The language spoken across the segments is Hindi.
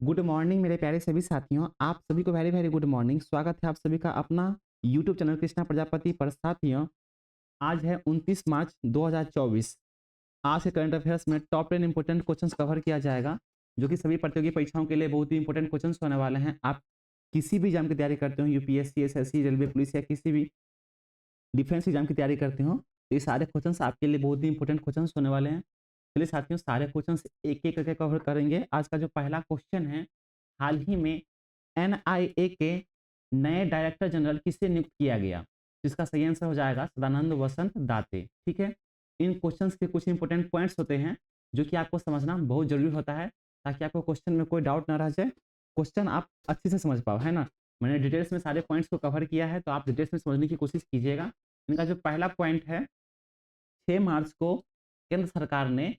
गुड मॉर्निंग मेरे प्यारे सभी साथियों, आप सभी को वेरी वेरी गुड मॉर्निंग। स्वागत है आप सभी का अपना यूट्यूब चैनल कृष्णा प्रजापति पर। साथियों, आज है 29 मार्च 2024। आज के करंट अफेयर्स में टॉप 10 इंपॉर्टेंट क्वेश्चंस कवर किया जाएगा, जो कि सभी प्रतियोगी परीक्षाओं के लिए बहुत ही इंपॉर्टेंट क्वेश्चंस होने वाले हैं। आप किसी भी एग्जाम की तैयारी करते हो, यूपीएससी, एसएससी, रेलवे, पुलिस या किसी भी डिफेंस एग्जाम की तैयारी करते हो, तो ये सारे क्वेश्चंस आपके लिए बहुत ही इंपॉर्टेंट क्वेश्चंस होने वाले हैं। चलिए साथियों, सारे क्वेश्चंस एक एक करके कवर करेंगे। आज का जो पहला क्वेश्चन है, हाल ही में एनआईए के नए डायरेक्टर जनरल किसे नियुक्त किया गया? जिसका सही आंसर हो जाएगा सदानंद वसंत दाते। ठीक है, इन क्वेश्चंस के कुछ इंपॉर्टेंट पॉइंट्स होते हैं जो कि आपको समझना बहुत जरूरी होता है, ताकि आपको क्वेश्चन में कोई डाउट ना रह जाए, क्वेश्चन आप अच्छे से समझ पाओ, है ना। मैंने डिटेल्स में सारे पॉइंट्स को कवर किया है, तो आप डिटेल्स में समझने की कोशिश कीजिएगा। इनका जो पहला पॉइंट है, 6 मार्च को केंद्र सरकार ने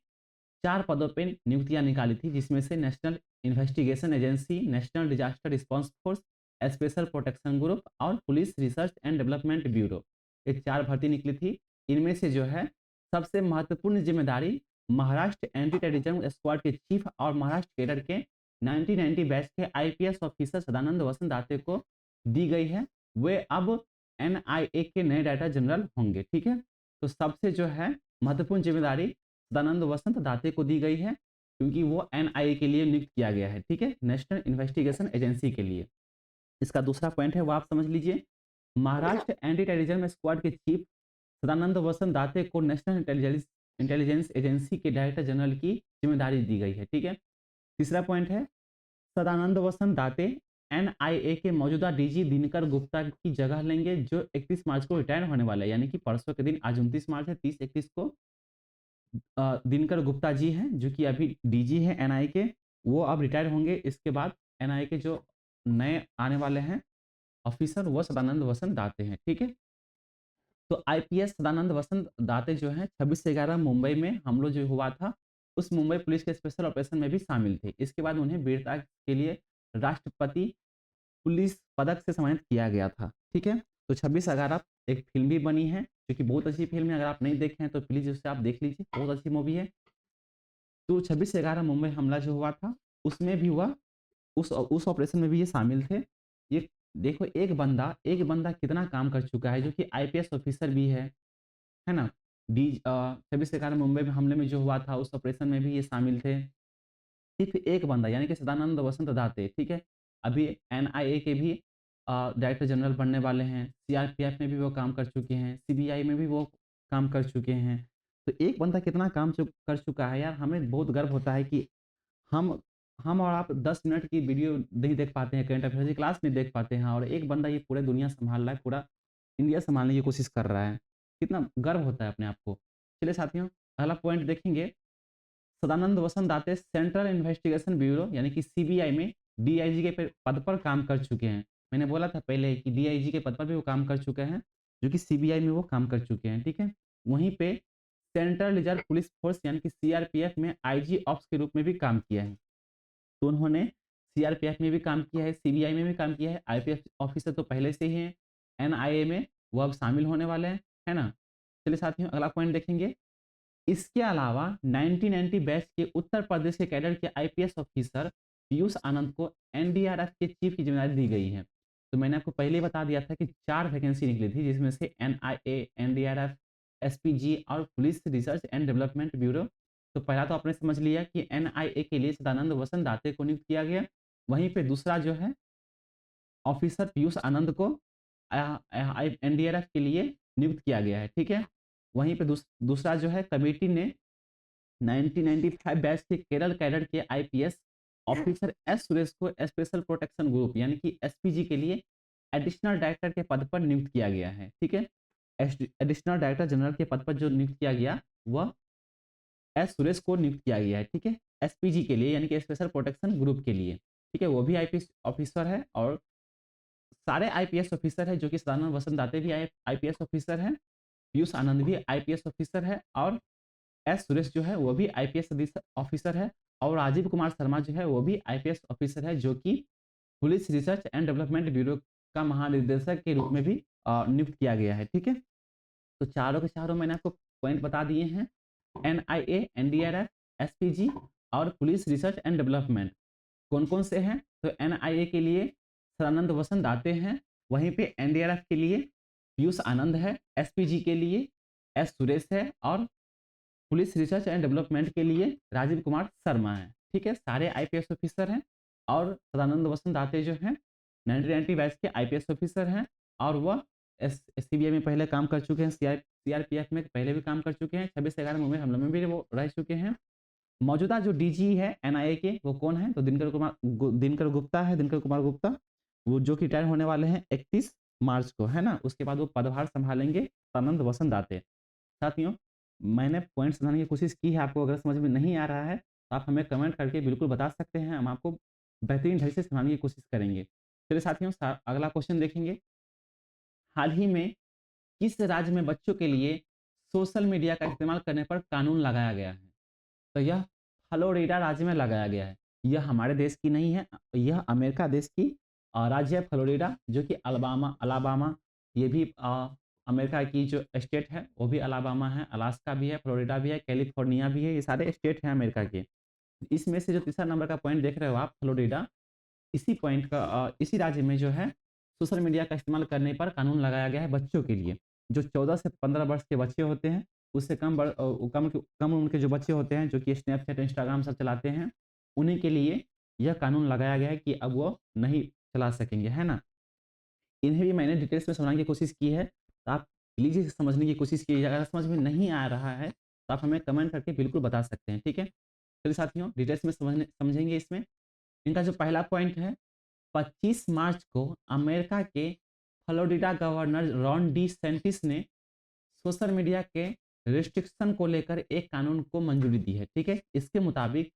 4 पदों पे नियुक्तियां निकाली थी, जिसमें से national investigation agency, national disaster response force, special protection group और police research and development bureau. ये 4 भर्ती निकली थी। इनमें से जो है सबसे महत्वपूर्ण जिम्मेदारी महाराष्ट्र एंटी टेररिज्म स्क्वाड के चीफ और महाराष्ट्र कैडर के 1990 बैच के आईपीएस ऑफिसर सदानंद वसंत दाते को दी गई है। वे अब एनआईए के नए डायरेक्टर जनरल होंगे। ठीक है, तो सबसे जो है महत्वपूर्ण जिम्मेदारी सदानंद वसंत दाते को दी गई है, क्योंकि वो एनआईए के लिए नियुक्त किया गया है। ठीक है, नेशनल इन्वेस्टिगेशन एजेंसी के लिए। इसका दूसरा पॉइंट है, वो आप समझ लीजिए। महाराष्ट्र एंटी टेररिज्म स्क्वाड के चीफ सदानंद वसंत दाते को नेशनल इंटेलिजेंस इंटेलिजेंस एजेंसी के डायरेक्टर जनरल की जिम्मेदारी दी गई है। ठीक है, तीसरा पॉइंट है, सदानंद वसंत दाते एनआईए के मौजूदा डीजी दिनकर गुप्ता की जगह लेंगे, जो 31 मार्च को रिटायर होने वाला है, यानी कि परसों के दिन। आज 29 मार्च है, 30-31 को दिनकर गुप्ता जी हैं, जो कि अभी डीजी हैं एनआईए के, वो अब रिटायर होंगे। इसके बाद एनआईए के जो नए आने वाले हैं ऑफिसर, वो सदानंद वसंत दाते हैं। ठीक है, तो आईपीएस सदानंद वसंत दाते जो हैं 26 से 11 मुंबई में हमला जो हुआ था, उस मुंबई पुलिस के स्पेशल ऑपरेशन में भी शामिल थे। इसके बाद उन्हें वीरता के लिए राष्ट्रपति पुलिस पदक से सम्मानित किया गया था। ठीक है, तो 26/11 एक फिल्म भी बनी है, जो कि बहुत अच्छी फिल्म है। अगर आप नहीं देखे हैं तो प्लीज उसे आप देख लीजिए, बहुत अच्छी मूवी है। तो 26/11 मुंबई हमला जो हुआ था, उसमें भी हुआ, उस ऑपरेशन में भी ये शामिल थे। ये देखो, एक बंदा कितना काम कर चुका है, जो कि आईपीएस ऑफिसर भी है ना। 26/11 मुंबई में हमले में जो हुआ था, उस ऑपरेशन में भी ये शामिल थे। सिर्फ एक बंदा, यानी कि सदानंद वसंत दाते। ठीक है, अभी एनआईए के भी डायरेक्टर जनरल बनने वाले हैं। सीआरपीएफ में भी वो काम कर चुके हैं, सीबीआई में भी वो काम कर चुके हैं। तो एक बंदा कितना काम कर चुका है यार, हमें बहुत गर्व होता है कि हम हम और आप 10 मिनट की वीडियो नहीं देख पाते हैं, करंट अफेयर्स की क्लास नहीं देख पाते हैं, और एक बंदा ये पूरे दुनिया संभाल रहा है, पूरा इंडिया संभालने की कोशिश कर रहा है। कितना गर्व होता है अपने आप को। चलिए साथियों, अगला पॉइंट देखेंगे। सदानंद वसंत दाते सेंट्रल इन्वेस्टिगेशन ब्यूरो यानी कि सीबीआई में डीआईजी के पद पर काम कर चुके हैं। मैंने बोला था पहले कि डीआईजी के पद पर भी वो काम कर चुके हैं, जो कि सीबीआई में वो काम कर चुके हैं। ठीक है, वहीं पे सेंट्रल रिजर्व पुलिस फोर्स यानी कि सीआरपीएफ में आईजी ऑप्स के रूप में भी काम किया है। तो उन्होंने सीआरपीएफ में भी काम किया है, सीबीआई में भी काम किया है। आईपीएस ऑफिसर तो पहले से ही हैं एनआईए में, वो अब शामिल होने वाले हैं, है ना। चलिए साथियों, अगला पॉइंट देखेंगे। इसके अलावा 1990 बैच के उत्तर प्रदेश के कैडर के आईपीएस ऑफिसर पीयूष आनंद को एनडीआरएफ के चीफ की जिम्मेदारी दी गई है। तो मैंने आपको पहले ही बता दिया था कि 4 वैकेंसी निकली थी, जिसमें से एनआईए, एनडीआरएफ, एसपीजी और police research and development bureau. तो पहला तो आपने समझ लिया कि एनआईए के लिए सदानंद वसंत दाते को नियुक्त किया गया। वहीं पे दूसरा जो है ऑफिसर पीयूष आनंद को एनडीआरएफ के लिए नियुक्त किया गया है। ठीक है, वहीं पे दूसरा जो है कमेटी ने 1995 बैच के केरल कैडर के आईपीएस ऑफिसर एस सुरेश को स्पेशल प्रोटेक्शन ग्रुप यानी कि एसपीजी के लिए एडिशनल डायरेक्टर के पद पर नियुक्त किया गया है। ठीक है, एडिशनल डायरेक्टर जनरल के पद पर जो नियुक्त किया गया, वह एस सुरेश को नियुक्त किया गया है। ठीक है, एसपीजी के लिए यानी कि स्पेशल प्रोटेक्शन ग्रुप के लिए। ठीक है, वो भी आईपीएस ऑफिसर है, और सारे आईपीएस ऑफिसर है, जो कि सदानंद वसंत दाते भी आईपीएस ऑफिसर है, पीयूष आनंद भी आईपीएस ऑफिसर है, और एस सुरेश जो है वो भी आईपीएस ऑफिसर है, और राजीव कुमार शर्मा जो है वो भी आईपीएस ऑफिसर है, जो कि police research and development bureau का महानिदेशक के रूप में भी नियुक्त किया गया है। ठीक है, तो चारों के चारों मैंने आपको पॉइंट बता दिए हैं। एनआईए, एनडीआरएफ, एसपीजी और पुलिस रिसर्च एंड डेवलपमेंट, कौन कौन से हैं? तो एनआईए के लिए सदानंद वसंत दाते हैं, वहीं पे एनडीआरएफ के लिए पीयूष आनंद है, एसपीजी के लिए एस सुरेश है और पुलिस रिसर्च एंड डेवलपमेंट के लिए राजीव कुमार शर्मा है। ठीक है, सारे आईपीएस ऑफिसर हैं और सदानंद वसंत दाते जो हैं 1990 बैच के आईपीएस ऑफिसर हैं और वह सीबीआई में पहले काम कर चुके हैं, सीआरपीएफ में पहले भी काम कर चुके हैं, 26/11 मुंबई हमले में भी वो रह चुके हैं। मौजूदा जो डीजी है एनआईए के वो कौन है? तो दिनकर गुप्ता है, दिनकर कुमार गुप्ता, वो जो कि रिटायर होने वाले हैं 31 मार्च को, है ना। उसके बाद वो पदभार संभालेंगे सदानंद वसंत दाते। साथियों, मैंने पॉइंट समझाने की कोशिश की है, आपको अगर समझ में नहीं आ रहा है तो आप हमें कमेंट करके बिल्कुल बता सकते हैं, हम आपको बेहतरीन ढंग से समझाने की कोशिश करेंगे। चलिए साथियों, अगला क्वेश्चन देखेंगे। हाल ही में किस राज्य में बच्चों के लिए सोशल मीडिया का इस्तेमाल करने पर कानून लगाया गया है? तो यह फ्लोरिडा राज्य में लगाया गया है। यह हमारे देश की नहीं है, यह अमेरिका देश की राज्य है फ्लोरिडा, जो कि अलाबामा अलाबामा ये भी अमेरिका की जो स्टेट है वो भी अलाबामा है, अलास्का भी है, फ्लोरिडा भी है, कैलिफोर्निया भी है, ये सारे स्टेट हैं अमेरिका के। इसमें से जो तीसरा नंबर का पॉइंट देख रहे हो आप, फ्लोरिडा, इसी पॉइंट का इसी राज्य में जो है सोशल मीडिया का इस्तेमाल करने पर कानून लगाया गया है बच्चों के लिए। जो 14 से 15 वर्ष के बच्चे होते हैं, उससे कम उम्र के जो बच्चे होते हैं जो कि स्नैपचैट, इंस्टाग्राम सब चलाते हैं, उन्हीं के लिए यह कानून लगाया गया है कि अब वो नहीं चला सकेंगे, है ना। इन्हें भी मैंने डिटेल्स में समझाने की कोशिश की है, तो आप प्लीज़ इसे समझने की कोशिश कीजिए। अगर समझ में नहीं आ रहा है तो आप हमें कमेंट करके बिल्कुल बता सकते हैं, ठीक है। चलिए साथियों, डिटेल्स में समझेंगे इसमें। इनका जो पहला पॉइंट है, 25 मार्च को अमेरिका के फ्लोरिडा गवर्नर रॉन डी सेंटिस ने सोशल मीडिया के रिस्ट्रिक्शन को लेकर एक कानून को मंजूरी दी है। ठीक है, इसके मुताबिक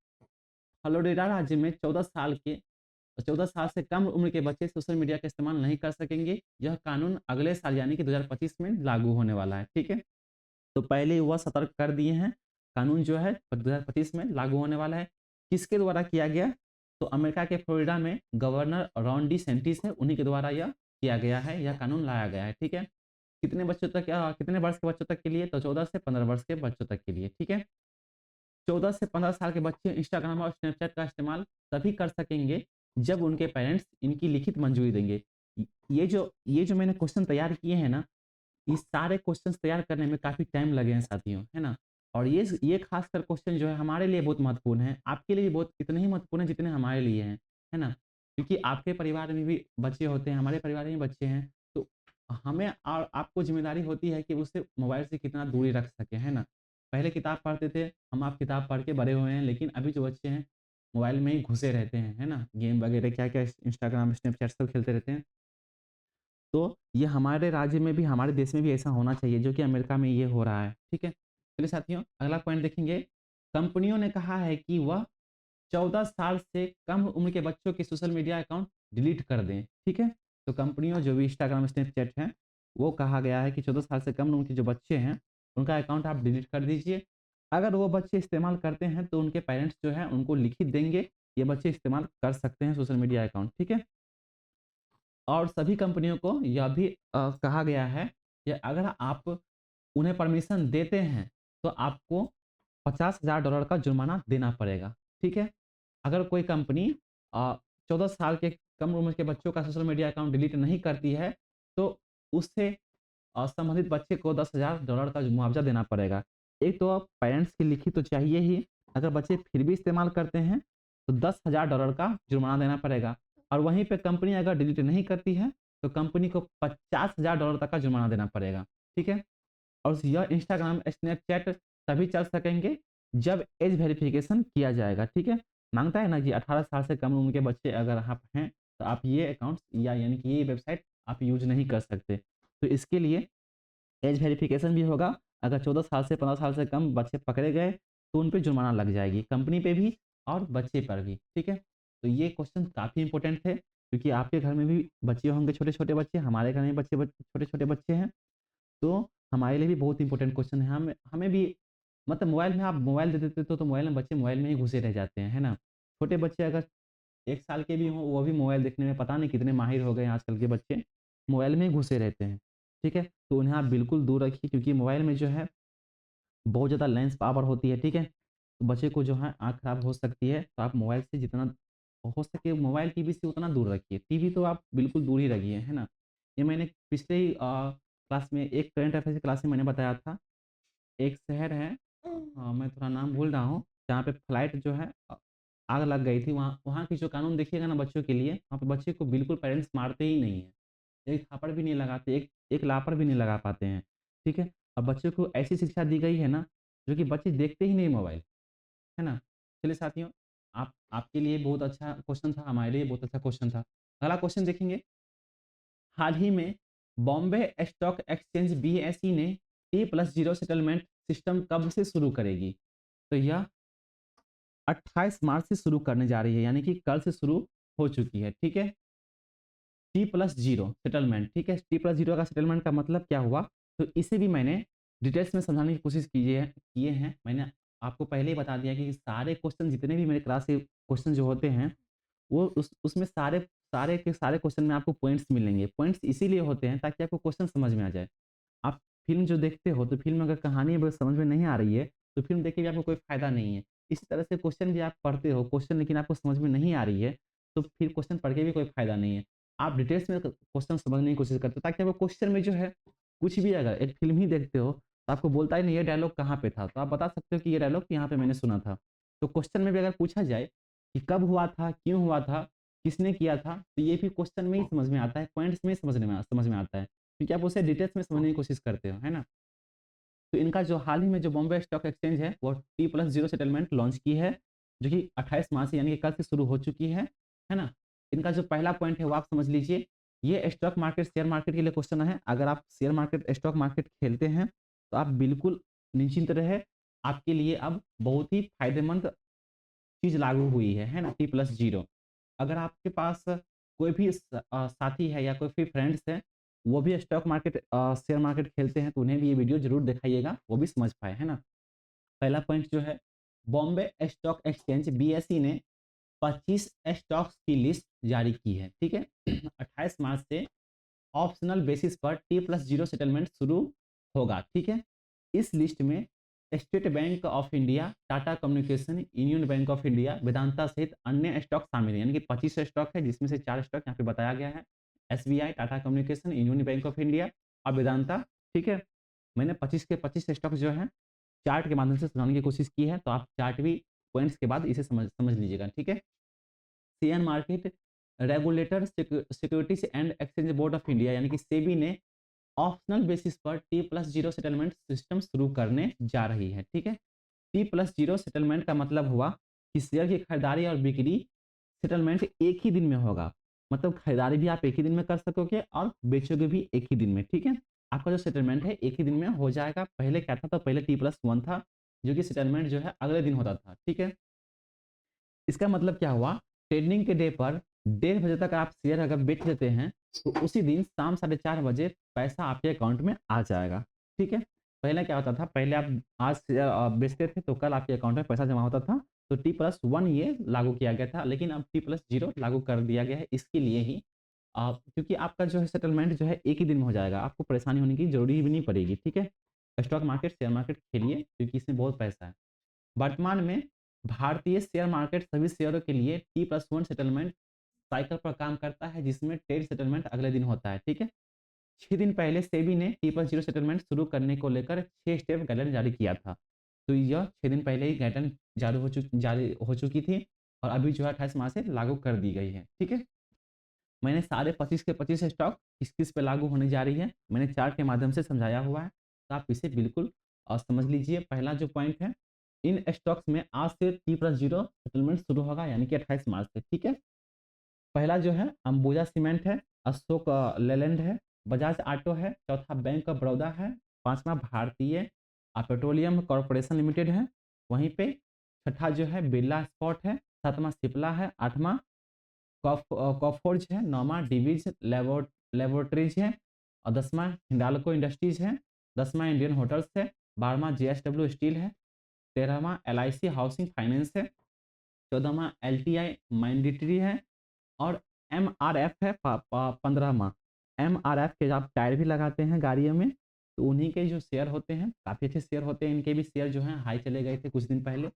फ्लोरिडा राज्य में 14 साल से कम उम्र के बच्चे सोशल मीडिया का इस्तेमाल नहीं कर सकेंगे। यह कानून अगले साल यानी कि 2025 में लागू होने वाला है। ठीक है, तो पहले वह सतर्क कर दिए हैं, कानून जो है 2025 में लागू होने वाला है। किसके द्वारा किया गया? तो अमेरिका के फ्लोरिडा में गवर्नर रॉन डी सेंटिस है, उन्हीं के द्वारा यह किया गया है, यह कानून लाया गया है। ठीक है, कितने बच्चों तक, कितने वर्ष के बच्चों तक के लिए? तो 14 से 15 वर्ष के बच्चों तक के लिए। ठीक है, 14 से 15 साल के बच्चे इंस्टाग्राम और स्नैपचैट का इस्तेमाल तभी कर सकेंगे जब उनके पेरेंट्स इनकी लिखित मंजूरी देंगे। ये जो मैंने क्वेश्चन तैयार किए हैं ना, ये सारे क्वेश्चंस तैयार करने में काफ़ी टाइम लगे हैं साथियों, है ना। और ये खासकर क्वेश्चन जो है हमारे लिए बहुत महत्वपूर्ण है, आपके लिए भी बहुत इतने ही महत्वपूर्ण है जितने हमारे लिए हैं, है ना। क्योंकि आपके परिवार में भी बच्चे होते हैं, हमारे परिवार में भी बच्चे हैं, तो हमें और आपको जिम्मेदारी होती है कि उससे मोबाइल से कितना दूरी रख सकें, है ना। पहले किताब पढ़ते थे हम, आप किताब पढ़ के बड़े हुए हैं, लेकिन अभी जो बच्चे हैं मोबाइल में ही घुसे रहते हैं, है ना। गेम वगैरह क्या क्या इंस्टाग्राम, स्नैपचैट सब खेलते रहते हैं। तो ये हमारे राज्य में भी, हमारे देश में भी ऐसा होना चाहिए जो कि अमेरिका में ये हो रहा है। ठीक है, चलिए साथियों, अगला पॉइंट देखेंगे। कंपनियों ने कहा है कि वह 14 साल से कम उम्र के बच्चों के सोशल मीडिया अकाउंट डिलीट कर दें। ठीक है, तो कंपनियों जो भी इंस्टाग्राम, स्नैपचैट हैं, वो कहा गया है कि 14 साल से कम उम्र के जो बच्चे हैं उनका अकाउंट आप डिलीट कर दीजिए। अगर वो बच्चे इस्तेमाल करते हैं तो उनके पेरेंट्स जो है उनको लिखित देंगे, ये बच्चे इस्तेमाल कर सकते हैं सोशल मीडिया अकाउंट। ठीक है, और सभी कंपनियों को यह भी कहा गया है कि अगर आप उन्हें परमिशन देते हैं तो आपको $50,000 का जुर्माना देना पड़ेगा। ठीक है, अगर कोई कंपनी 14 साल के कम उम्र के बच्चों का सोशल मीडिया अकाउंट डिलीट नहीं करती है तो उससे संबंधित बच्चे को $10,000 का मुआवजा देना पड़ेगा। एक तो पेरेंट्स की लिखित तो चाहिए ही, अगर बच्चे फिर भी इस्तेमाल करते हैं तो $10,000 का जुर्माना देना पड़ेगा। और वहीं पे कंपनी अगर डिलीट नहीं करती है तो कंपनी को $50,000 तक का जुर्माना देना पड़ेगा। ठीक है, और यह इंस्टाग्राम, स्नैपचैट तभी चल सकेंगे जब एज वेरिफिकेशन किया जाएगा। ठीक है, मांगता है ना कि 18 साल से कम उम्र के बच्चे अगर आप हैं तो आप ये अकाउंट्स या यानी कि ये वेबसाइट आप यूज नहीं कर सकते। तो इसके लिए एज वेरिफिकेशन भी होगा। अगर 14 साल से 15 साल से कम बच्चे पकड़े गए तो उन पे जुर्माना लग जाएगी, कंपनी पे भी और बच्चे पर भी। ठीक है, तो ये क्वेश्चन काफ़ी इंपॉर्टेंट है क्योंकि आपके घर में भी बच्चे होंगे, छोटे-छोटे बच्चे, हमारे घर में छोटे-छोटे बच्चे हैं। तो हमारे लिए भी बहुत इंपॉर्टेंट क्वेश्चन है। हमें हमें भी मतलब मोबाइल में आप मोबाइल दे देते तो मोबाइल में बच्चे मोबाइल में ही घुसे रह जाते हैं, है ना। छोटे बच्चे अगर 1 साल के भी हों, वो भी मोबाइल देखने में पता नहीं कितने माहिर हो गए हैं आजकल के बच्चे, मोबाइल में ही घुसे रहते हैं। ठीक है, तो उन्हें आप बिल्कुल दूर रखिए क्योंकि मोबाइल में जो है बहुत ज़्यादा लेंस पावर होती है। ठीक है, तो बच्चे को जो है आँख खराब हो सकती है, तो आप मोबाइल से जितना हो सके मोबाइल टीवी से उतना दूर रखिए। टीवी तो आप बिल्कुल दूर ही रखिए, है ना? ये मैंने पिछले ही क्लास में एक करंट अफेयर्स की क्लास में मैंने बताया था। एक शहर है मैं थोड़ा नाम भूल रहा हूँ, जहाँ पे फ्लाइट जो है आग लग गई थी। वहाँ वहाँ की जो कानून देखिएगा ना बच्चों के लिए, वहाँ पे बच्चे को बिल्कुल पेरेंट्स मारते ही नहीं हैं। एक थप्पड़ भी नहीं लगाते, एक एक लापड़ भी नहीं लगा पाते हैं, ठीक है? और बच्चों को ऐसी शिक्षा दी गई है ना, जो कि बच्चे देखते ही नहीं मोबाइल, है ना? चलिए साथियों, आप आपके लिए बहुत अच्छा क्वेश्चन था, हमारे लिए बहुत अच्छा क्वेश्चन था। अगला क्वेश्चन देखेंगे, हाल ही में बॉम्बे स्टॉक एक्सचेंज बीएसई ने T+0 सेटलमेंट सिस्टम कब से शुरू करेगी? तो यह 28 मार्च से शुरू करने जा रही है, यानी कि कल से शुरू हो चुकी है, ठीक है? T+0 सेटलमेंट, ठीक है? T+0 का सेटलमेंट का मतलब क्या हुआ? तो इसे भी मैंने डिटेल्स में समझाने की कोशिश किए हैं। मैंने आपको पहले ही बता दिया कि सारे क्वेश्चन जितने भी मेरे क्लास के क्वेश्चन जो होते हैं, वो उसमें सारे सारे के सारे क्वेश्चन में आपको पॉइंट्स मिलेंगे। पॉइंट्स इसीलिए होते हैं ताकि आपको क्वेश्चन समझ में आ जाए। आप फ़िल्म जो देखते हो, तो फ़िल्म अगर कहानी अगर समझ में नहीं आ रही है, तो फ़िल्म देख के भी आपको कोई फ़ायदा नहीं है। इस तरह से क्वेश्चन भी आप पढ़ते हो, क्वेश्चन लेकिन आपको समझ में नहीं आ रही है, तो फिर क्वेश्चन पढ़ के भी कोई फ़ायदा नहीं है। आप डिटेल्स में क्वेश्चन समझने की कोशिश करते हो ताकि आपको क्वेश्चन में जो है, कुछ भी अगर एक फ़िल्म ही देखते हो, तो आपको बोलता ही नहीं, ये डायलॉग कहाँ पे था? तो आप बता सकते हो कि ये डायलॉग यहाँ पे मैंने सुना था। तो क्वेश्चन में भी अगर पूछा जाए कि कब हुआ था, क्यों हुआ था, किसने किया था, तो ये भी क्वेश्चन में ही समझ में आता है, पॉइंट्स में ही समझ में आता है। क्योंकि आप उसे डिटेल्स में समझने की कोशिश करते हो, है ना? तो इनका जो हाल ही में जो बॉम्बे स्टॉक एक्सचेंज है, वो T+0 सेटलमेंट लॉन्च की है, जो कि 28 मार्च से यानी कि कल से शुरू हो चुकी है ना? इनका जो पहला पॉइंट है वो आप समझ लीजिए, ये स्टॉक मार्केट, शेयर मार्केट के लिए क्वेश्चन है। अगर आप शेयर मार्केट, स्टॉक मार्केट खेलते हैं, तो आप बिल्कुल निश्चिंत रहे, आपके लिए अब बहुत ही फ़ायदेमंद चीज़ लागू हुई है ना? T+0। अगर आपके पास कोई भी साथी है या कोई भी फ्रेंड्स है, वो भी स्टॉक मार्केट शेयर मार्केट खेलते हैं, तो उन्हें भी ये वीडियो ज़रूर दिखाइएगा, वो भी समझ पाएँ, है ना? पहला पॉइंट जो है, बॉम्बे स्टॉक एक्सचेंज बीएसई ने 25 स्टॉक्स की लिस्ट जारी की है, ठीक है? 28 मार्च से ऑप्शनल बेसिस पर T+0 सेटलमेंट शुरू होगा, ठीक है? इस लिस्ट में state bank of India, Tata communication, union bank of India, Vedanta सहित अन्य स्टॉक शामिल हैं, यानी कि 25 स्टॉक है, जिसमें से 4 स्टॉक यहाँ पे बताया गया है। SBI, Tata communication, union bank of India और वेदांता, ठीक है? मैंने 25 के 25 स्टॉक जो हैं, चार्ट के माध्यम से समझाने की कोशिश की है, तो आप चार्ट भी पॉइंट्स के बाद इसे समझ समझ लीजिएगा, ठीक है? Share market regulator securities and exchange board of India, यानी कि सेबी ने ऑप्शनल बेसिस पर T+0 सेटलमेंट सिस्टम शुरू करने जा रही है, ठीक है? T+0 सेटलमेंट का मतलब हुआ कि शेयर की खरीदारी और बिक्री सेटलमेंट एक ही दिन में होगा। मतलब खरीदारी भी आप एक ही दिन में कर सकोगे और बेचोगे भी एक ही दिन में, ठीक है? आपका जो सेटलमेंट है एक ही दिन में हो जाएगा। पहले क्या था, तो पहले T+1 था, जो कि सेटलमेंट जो है अगले दिन होता था, ठीक है? इसका मतलब क्या हुआ, ट्रेडिंग के डे पर 1:30 बजे तक आप शेयर अगर बेच देते हैं, तो उसी दिन शाम 4:30 बजे पैसा आपके अकाउंट में आ जाएगा, ठीक है? पहले क्या होता था, पहले आप आज शेयर बेचते थे, तो कल आपके अकाउंट में पैसा जमा होता था, तो T+1 ये लागू किया गया था, लेकिन अब T+0 लागू कर दिया गया है, इसके लिए ही क्योंकि आपका जो है सेटलमेंट जो है एक ही दिन में हो जाएगा, आपको परेशानी होने की ज़रूरी भी नहीं पड़ेगी, ठीक है? स्टॉक मार्केट, शेयर मार्केट खेलिए, क्योंकि इसमें बहुत पैसा है। वर्तमान में भारतीय शेयर मार्केट सभी शेयरों के लिए T+1 सेटलमेंट साइकिल पर काम करता है, जिसमें टेड सेटलमेंट अगले दिन होता है, ठीक है? 6 दिन पहले सेबी ने T+0 सेटलमेंट शुरू करने को लेकर 6 स्टेप गाइडलाइन जारी किया था। तो यह 6 दिन पहले ही गाइडलाइन जारी हो चुकी थी और अभी जो है 28 मार्च से लागू कर दी गई है, ठीक है? मैंने सारे 25 के 25 स्टॉक किस-किस पे लागू होने जा रही है, मैंने चार्ट के माध्यम से समझाया हुआ है, तो आप इसे बिल्कुल समझ लीजिए। पहला जो पॉइंट है, इन स्टॉक्स में आज से T+0 सेटलमेंट शुरू होगा, यानी कि 28 मार्च से, ठीक है? पहला जो है अंबुजा सीमेंट है, अशोक लेलैंड है, बजाज ऑटो है, चौथा बैंक ऑफ बड़ौदा है, पाँचवाँ भारतीय पेट्रोलियम कॉर्पोरेशन लिमिटेड है, वहीं पे छठा जो है बिरला स्पॉट है, सातवाँ सिप्ला है, आठवाँ कॉफोर्ज है, 9वाँ डिवीज़ लैबोरेटरीज़ है और 10वाँ हिंडाल्को इंडस्ट्रीज़ है, 10वाँ इंडियन होटल्स है, 12वाँ जेएसडब्ल्यू स्टील है, 13वाँ एलआईसी हाउसिंग फाइनेंस है, 14वाँ एलटीआई माइंडेटरी है और एमआरएफ है 15वाँ। एमआरएफ के आप टायर भी लगाते हैं गाड़ियों में, तो उन्हीं के जो शेयर होते हैं, काफ़ी अच्छे शेयर होते हैं, इनके भी शेयर जो हैं हाई चले गए थे कुछ दिन पहले।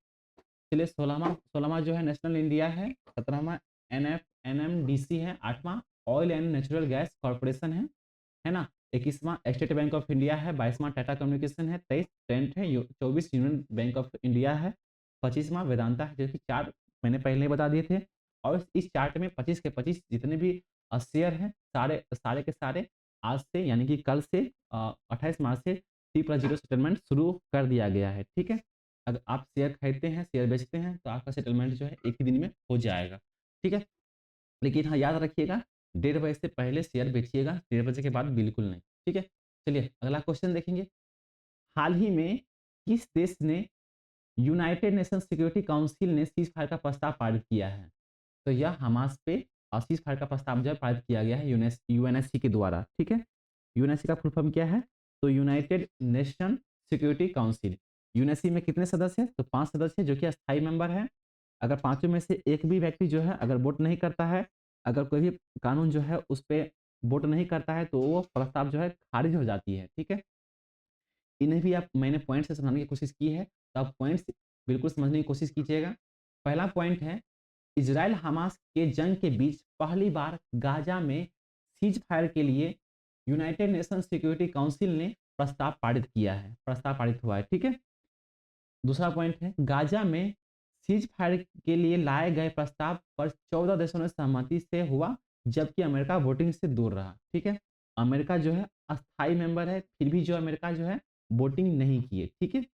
चलिए 16वाँ जो है नेशनल इंडिया है, 17वाँ एनएमडीसी है, 8वां oil and natural gas corporation है ना, 21वां स्टेट बैंक ऑफ इंडिया है, 22वां टाटा कम्युनिकेशन है, 23 ट्रेंट है, 24 यूनियन बैंक ऑफ इंडिया है, 25वां वेदांता है, जो कि 4 मैंने पहले ही बता दिए थे। और इस चार्ट में 25 के 25 जितने भी शेयर हैं सारे सारे के सारे आज से यानी कि कल से 28 मार्च से T+0 सेटलमेंट शुरू कर दिया गया है। ठीक है, अगर आप शेयर खरीदते हैं, शेयर बेचते हैं तो आपका सेटलमेंट जो है एक ही दिन में हो जाएगा। ठीक है, लेकिन हाँ याद रखिएगा 1:30 बजे से पहले शेयर बेचिएगा, 1:30 बजे के बाद बिल्कुल नहीं। ठीक है, चलिए अगला क्वेश्चन देखेंगे। हाल ही में किस देश ने यूनाइटेड नेशन सिक्योरिटी काउंसिल ने सीज फायर का प्रस्ताव पारित किया है? तो यह हमास पे सीज फायर का प्रस्ताव जो है पारित किया गया है यूएनएससी के द्वारा। ठीक है, यूएनएससी का फुल फॉर्म क्या है? तो United nation security council. UNSC में कितने सदस्य हैं? तो 5 सदस्य जो कि अस्थायी मेंबर है। अगर पांचों में से एक भी व्यक्ति जो है अगर वोट नहीं करता है, अगर कोई भी कानून जो है उस पर वोट नहीं करता है तो वो प्रस्ताव जो है खारिज हो जाती है। ठीक है, इन्हें भी आप मैंने पॉइंट से समझाने की कोशिश की है, तो आप पॉइंट्स बिल्कुल समझने की कोशिश कीजिएगा। पहला पॉइंट है, इजराइल हमास के जंग के बीच पहली बार गाजा में सीज फायर के लिए यूनाइटेड नेशन सिक्योरिटी काउंसिल ने प्रस्ताव पारित किया है, प्रस्ताव पारित हुआ है। ठीक है, दूसरा पॉइंट है, गाजा में सीज फायर के लिए लाए गए प्रस्ताव पर 14 देशों ने सहमति से हुआ, जबकि अमेरिका वोटिंग से दूर रहा। ठीक है, अमेरिका जो है अस्थाई मेंबर है, फिर भी जो अमेरिका जो है वोटिंग नहीं किए। ठीक है,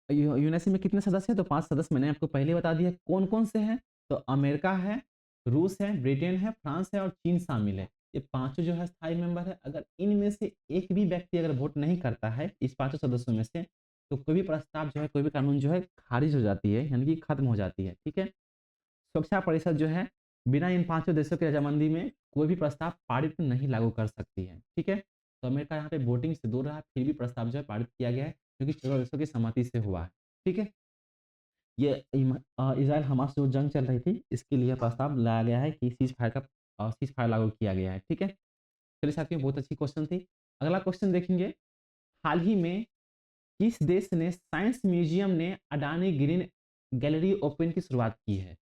यूएनएससी में कितने सदस्य हैं? तो 5 सदस्य मैंने आपको पहले बता दिया कौन कौन से हैं। तो अमेरिका है, रूस है, ब्रिटेन है, फ्रांस है और चीन शामिल है। ये पांचों जो है स्थायी मेंबर है। अगर इनमें से एक भी व्यक्ति अगर वोट नहीं करता है इस पांचों सदस्यों में से, तो कोई भी प्रस्ताव जो है, कोई भी कानून जो है खारिज हो जाती है, यानी कि खत्म हो जाती है। ठीक है, सुरक्षा परिषद जो है बिना इन पांचों देशों की रजामंदी में कोई भी प्रस्ताव पारित नहीं लागू कर सकती है। ठीक है, तो अमेरिका यहाँ पे वोटिंग से दूर रहा, फिर भी प्रस्ताव जो है पारित किया गया है, क्योंकि 14 देशों की सहमति से हुआ है। ठीक है, ये इजराइल हमास जो जंग चल रही थी इसके लिए प्रस्ताव लाया गया है कि सीज फायर लागू किया गया है। ठीक है, चलिए साथियों, बहुत अच्छी क्वेश्चन थी। अगला क्वेश्चन देखेंगे, हाल ही में किस देश ने साइंस म्यूजियम ने अडानी ग्रीन गैलरी ओपन की शुरुआत की है?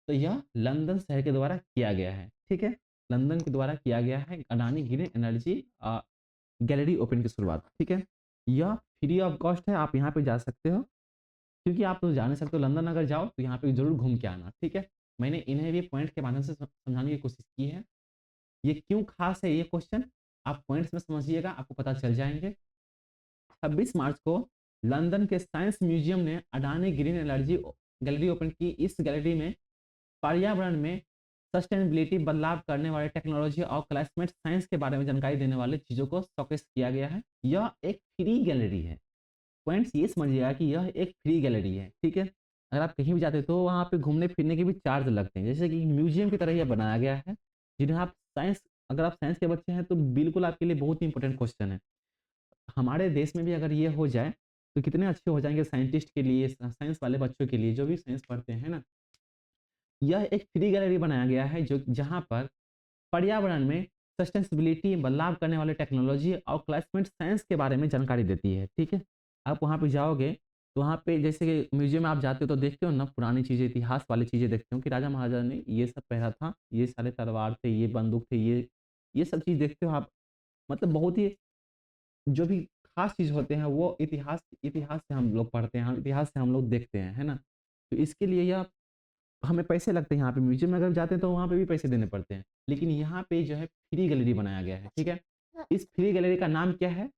तो यह लंदन शहर के द्वारा किया गया है। ठीक है, लंदन के द्वारा किया गया है Adani green energy gallery open की शुरुआत। ठीक है, यह फ्री ऑफ कॉस्ट है, आप यहाँ पे जा सकते हो, क्योंकि आप तो जा नहीं सकते हो, लंदन अगर जाओ तो यहाँ पे जरूर घूम के आना। ठीक है, मैंने इन्हें भी पॉइंट के माध्यम से समझाने की कोशिश की है। ये क्यों खास है ये क्वेश्चन, आप पॉइंट्स में समझिएगा, आपको पता चल जाएंगे। 26 मार्च को लंदन के साइंस म्यूजियम ने Adani green energy gallery open की। इस गैलरी में पर्यावरण में सस्टेनेबिलिटी बदलाव करने वाले टेक्नोलॉजी और क्लाइमेट साइंस के बारे में जानकारी देने वाले चीज़ों को शोकेस किया गया है। यह एक फ्री गैलरी है। पॉइंट्स ये समझिएगा कि यह एक फ्री गैलरी है। ठीक है, अगर आप कहीं भी जाते हो तो वहाँ पे घूमने फिरने के भी चार्ज लगते हैं, जैसे कि म्यूजियम की तरह यह बनाया गया है। जिन्हें आप साइंस अगर आप साइंस के बच्चे हैं तो बिल्कुल आपके लिए बहुत ही इंपॉर्टेंट क्वेश्चन है। हमारे देश में भी अगर ये हो जाए तो कितने अच्छे हो जाएंगे साइंटिस्ट के लिए, साइंस वाले बच्चों के लिए जो भी साइंस पढ़ते हैं ना। यह एक फ्री गैलरी बनाया गया है जो जहाँ पर पर्यावरण में सस्टेनेबिलिटी बदलाव करने वाले टेक्नोलॉजी और क्लाइमेट साइंस के बारे में जानकारी देती है। ठीक है, आप वहाँ पे जाओगे तो वहाँ पे जैसे कि म्यूजियम में आप जाते हो तो देखते हो ना, पुरानी चीज़ें, इतिहास वाली चीज़ें देखते हो कि राजा महाराजा ने ये सब पहना था, ये सारे तलवार थे, ये बंदूक थे, ये सब चीज़ देखते हो आप। मतलब बहुत ही जो भी खास चीज़ होते हैं वो इतिहास इतिहास से हम लोग पढ़ते हैं, हम इतिहास से हम लोग देखते हैं, है ना। तो इसके लिए यह हमें पैसे लगते हैं। यहाँ पे म्यूजियम में अगर जाते हैं तो वहाँ पे भी पैसे देने पड़ते हैं, लेकिन यहाँ पे जो है फ्री गैलरी बनाया गया है। ठीक है, इस फ्री गैलरी का नाम क्या है?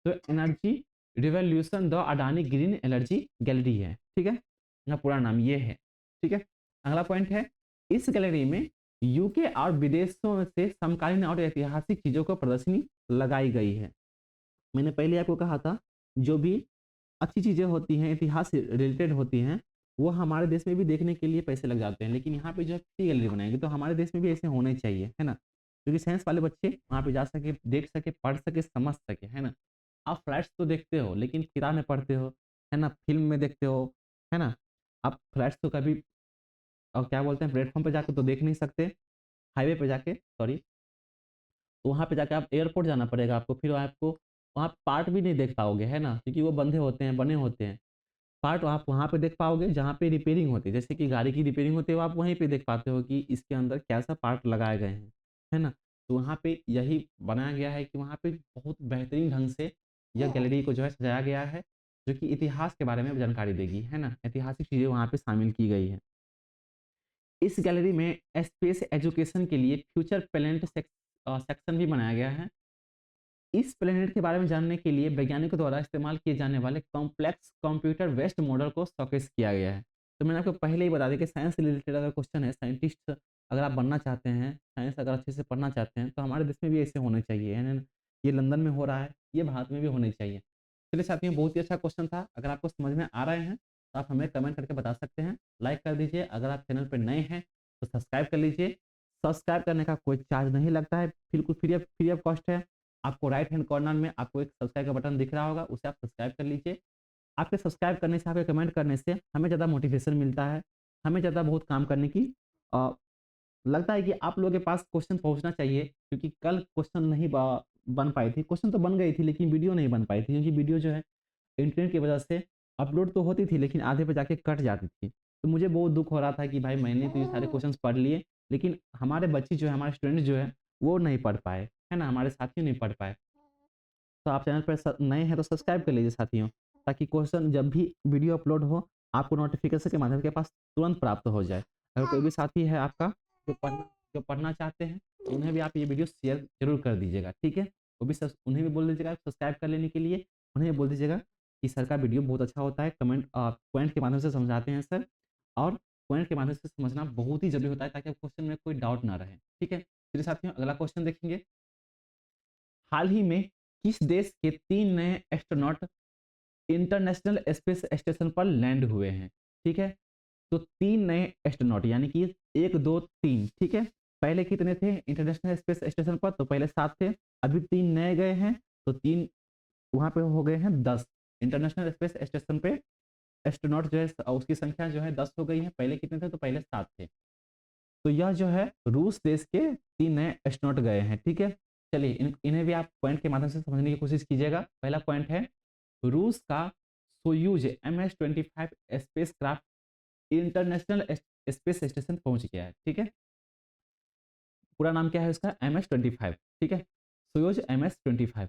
तो energy revolution the Adani green energy gallery है। ठीक है, यहाँ पूरा नाम ये है। ठीक है, अगला पॉइंट है, इस गैलरी में यूके और विदेशों से समकालीन और ऐतिहासिक चीजों को प्रदर्शनी लगाई गई है। मैंने पहले आपको कहा था जो भी अच्छी चीज़ें होती हैं, इतिहास से रिलेटेड होती हैं, वो हमारे देश में भी देखने के लिए पैसे लग जाते हैं, लेकिन यहाँ पे जो है फ्री गैलरी बनाएंगे तो हमारे देश में भी ऐसे होने चाहिए, है ना, क्योंकि साइंस वाले बच्चे वहाँ पे जा सके, देख सके, पढ़ सके, समझ सके, है ना। आप फ्लैट्स तो देखते हो लेकिन किताब में पढ़ते हो, है ना, फिल्म में देखते हो, है ना। आप फ्लैट्स तो कभी और क्या बोलते हैं प्लेटफॉर्म पे जाके तो देख नहीं सकते, हाईवे पे जाके, सॉरी, तो वहाँ पे जाके आप एयरपोर्ट जाना पड़ेगा आपको, फिर आपको वहाँ पार्ट भी नहीं देख पाओगे, है ना, क्योंकि वो बंधे होते हैं, बने होते हैं। पार्ट आप वहाँ पे देख पाओगे जहाँ पे रिपेयरिंग होती है, जैसे कि गाड़ी की रिपेयरिंग होती है, वो आप वहीं पे देख पाते हो कि इसके अंदर कैसा पार्ट लगाए गए हैं, है ना? तो वहाँ पे यही बनाया गया है कि वहाँ पे बहुत बेहतरीन ढंग से यह गैलरी को जो है सजाया गया है, जो कि इतिहास के बारे में जानकारी देगी, है ना? ऐतिहासिक चीज़ें वहाँ पे शामिल की गई हैं। इस गैलरी में स्पेस एजुकेशन के लिए फ्यूचर प्लैनेट सेक्शन भी बनाया गया है। इस प्लैनेट के बारे में जानने के लिए वैज्ञानिकों द्वारा इस्तेमाल किए जाने वाले कॉम्प्लेक्स कंप्यूटर बेस्ड मॉडल को शोकेस किया गया है। तो मैंने आपको पहले ही बता दिया कि साइंस से रिलेटेड अगर क्वेश्चन है, साइंटिस्ट अगर आप बनना चाहते हैं, साइंस अगर अच्छे से पढ़ना चाहते हैं, तो हमारे देश में भी ऐसे होने चाहिए, है ना? ये लंदन में हो रहा है, ये भारत में भी होने चाहिए। चलिए साथियों, बहुत ही अच्छा क्वेश्चन था। अगर आपको समझ में आ रहे हैं, तो आप हमें कमेंट करके बता सकते हैं। लाइक कर दीजिए, अगर आप चैनल पर नए हैं, तो सब्सक्राइब कर लीजिए। सब्सक्राइब करने का कोई चार्ज नहीं लगता है, बिल्कुल फ्री ऑफ कॉस्ट है। आपको राइट हैंड कॉर्नर में आपको एक सब्सक्राइब का बटन दिख रहा होगा, उसे आप सब्सक्राइब कर लीजिए। आपके सब्सक्राइब करने से, आपके कमेंट करने से हमें ज़्यादा मोटिवेशन मिलता है, हमें ज़्यादा बहुत काम करने की अ, लगता है कि आप लोगों के पास क्वेश्चन पहुँचना चाहिए, क्योंकि कल क्वेश्चन नहीं बन पाई थी। क्वेश्चन तो बन गई थी, लेकिन वीडियो नहीं बन पाई थी, क्योंकि वीडियो जो है इंटरनेट की वजह से अपलोड तो होती थी, लेकिन आधे पे जाके कट जाती थी। तो मुझे बहुत दुःख हो रहा था कि भाई मैंने तो ये सारे क्वेश्चंस पढ़ लिए, लेकिन हमारे बच्चे जो है, हमारे स्टूडेंट जो है, वो नहीं पढ़ पाए, है ना? हमारे साथी नहीं पढ़ पाए। तो आप चैनल पर नए हैं तो सब्सक्राइब कर लीजिए साथियों, ताकि क्वेश्चन जब भी वीडियो अपलोड हो, आपको नोटिफिकेशन के माध्यम के पास तुरंत प्राप्त हो जाए। अगर कोई भी साथी है आपका जो पढ़ना चाहते हैं, तो उन्हें भी आप ये वीडियो शेयर जरूर कर दीजिएगा, ठीक है? वो भी उन्हें भी बोल दीजिएगा सब्सक्राइब कर लेने के लिए। उन्हें भी बोल दीजिएगा कि सर का वीडियो बहुत अच्छा होता है, पॉइंट के माध्यम से समझाते हैं सर, और पॉइंट के माध्यम से समझना बहुत ही जरूरी होता है, ताकि क्वेश्चन में कोई डाउट ना रहे, ठीक है? चलिए साथियों, अगला क्वेश्चन देखेंगे। हाल ही में किस देश के 3 नए एस्ट्रोनॉट इंटरनेशनल स्पेस स्टेशन पर लैंड हुए हैं? ठीक है? तो 3 नए एस्ट्रोनॉट, यानी कि 1, 2, 3, ठीक है? पहले कितने थे इंटरनेशनल स्पेस स्टेशन पर? तो पहले 7 थे, अभी 3 नए गए हैं, तो 3 वहाँ पे हो गए हैं 10। इंटरनेशनल स्पेस स्टेशन पे एस्ट्रोनॉट जो है उसकी संख्या जो है 10 हो गई है। पहले कितने थे? तो पहले 7 थे। तो यह जो है रूस देश के 3 नए एस्ट्रोनॉट गए हैं, ठीक है? चलिए इन्हें भी आप पॉइंट के माध्यम से समझने की कोशिश कीजिएगा। पहला पॉइंट है, रूस का Soyuz MS-25 spacecraft international space station पहुंच गया है, ठीक है? पूरा नाम क्या है उसका? MS-25, ठीक है? Soyuz MS-25।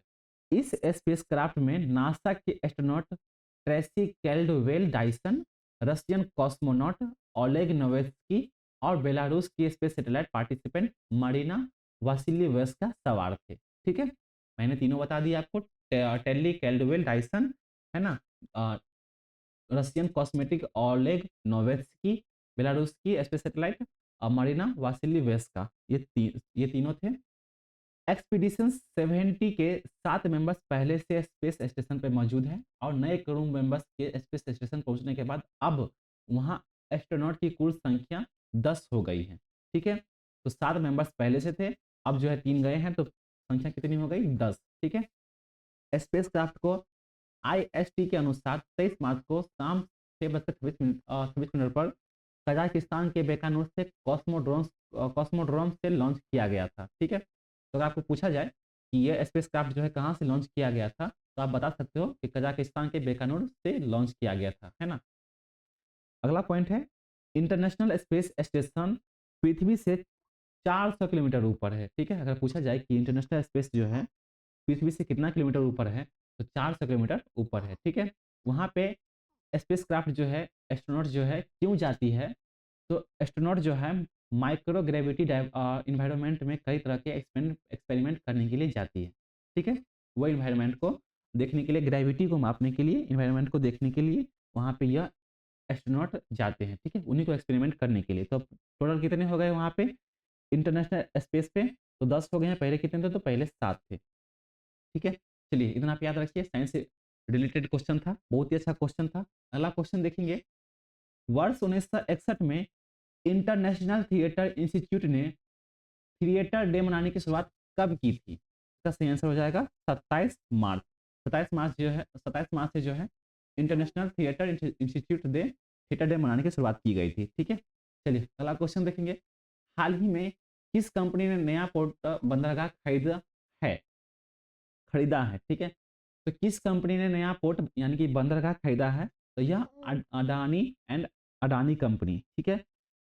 इस स्पेसक्राफ्ट में नासा के astronaut Tracy Caldwell Dyson, Russian cosmonaut Oleg Novitskiy और बेलारूस की space satellite participant Marina Vasilevskaya सवार थे, ठीक है? मैंने तीनों बता दिए आपको। टेली कैल्डवेल डाइसन, है ना? रशियन कॉस्मेटिक ओलेग नोवेत्स्की, बेलारूस की स्पेस सैटेलाइट मरीना वासिल्येव्स्का, ये तीनों थे। एक्सपीडिशन 70 के 7 मेंबर्स पहले से स्पेस स्टेशन पे मौजूद हैं, और नए क्रू मेंबर्स के स्पेस स्टेशन पहुंचने के बाद अब वहां एस्ट्रोनॉट की कुल संख्या 10 हो गई है, ठीक है? तो 7 मेंबर्स पहले से थे, अब जो है 3 गए हैं, तो संख्या कितनी हो गई? 10, ठीक है? स्पेसक्राफ्ट को IST के अनुसार 23 मार्च को शाम 6:26 पर कजाकिस्तान के बेकानूर से कॉस्मोड्रोम से लॉन्च किया गया था, ठीक है? तो अगर आपको पूछा जाए कि ये स्पेसक्राफ्ट जो है कहाँ से लॉन्च किया गया था, तो आप बता सकते हो कि कजाकिस्तान के बेकानूर से लॉन्च किया गया था, है ना? अगला पॉइंट है, इंटरनेशनल स्पेस स्टेशन पृथ्वी से 400 किलोमीटर ऊपर है, ठीक है? अगर पूछा जाए कि इंटरनेशनल स्पेस जो है पृथ्वी से कितना किलोमीटर ऊपर है, तो 400 किलोमीटर ऊपर है, ठीक है? वहाँ पे स्पेसक्राफ्ट जो है, एस्ट्रोनॉट जो है क्यों जाती है? तो एस्ट्रोनॉट जो है माइक्रो ग्रेविटी इन्वायरमेंट में कई तरह के एक्सपेरिमेंट करने के लिए जाती है, ठीक है? वो इन्वायरमेंट को देखने के लिए, ग्रेविटी को मापने के लिए, इन्वायरमेंट को देखने के लिए वहाँ पे यह एस्ट्रोनॉट जाते हैं, ठीक है? उन्हीं को एक्सपेरिमेंट करने के लिए। तो टोटल कितने हो गए वहाँ पे इंटरनेशनल स्पेस पे? तो 10 हो गए हैं। पहले कितने थे? तो पहले 7 थे, ठीक है? चलिए इतना आप याद रखिए, साइंस से रिलेटेड क्वेश्चन था, बहुत ही अच्छा क्वेश्चन था। अगला क्वेश्चन देखेंगे। वर्ष 1961 में इंटरनेशनल थिएटर इंस्टीट्यूट ने थिएटर डे मनाने की शुरुआत कब की थी? इसका सही आंसर हो जाएगा 27 मार्च। 27 मार्च से जो है इंटरनेशनल थिएटर थिएटर डे मनाने की शुरुआत की गई थी, ठीक है? चलिए अगला क्वेश्चन देखेंगे। हाल ही में किस कंपनी ने नया पोर्ट बंदरगाह है खरीदा है, ठीक है? तो किस कंपनी ने नया पोर्ट यानी कि बंदरगाह खरीदा है? तो यह अडानी एंड अडानी कंपनी, ठीक है।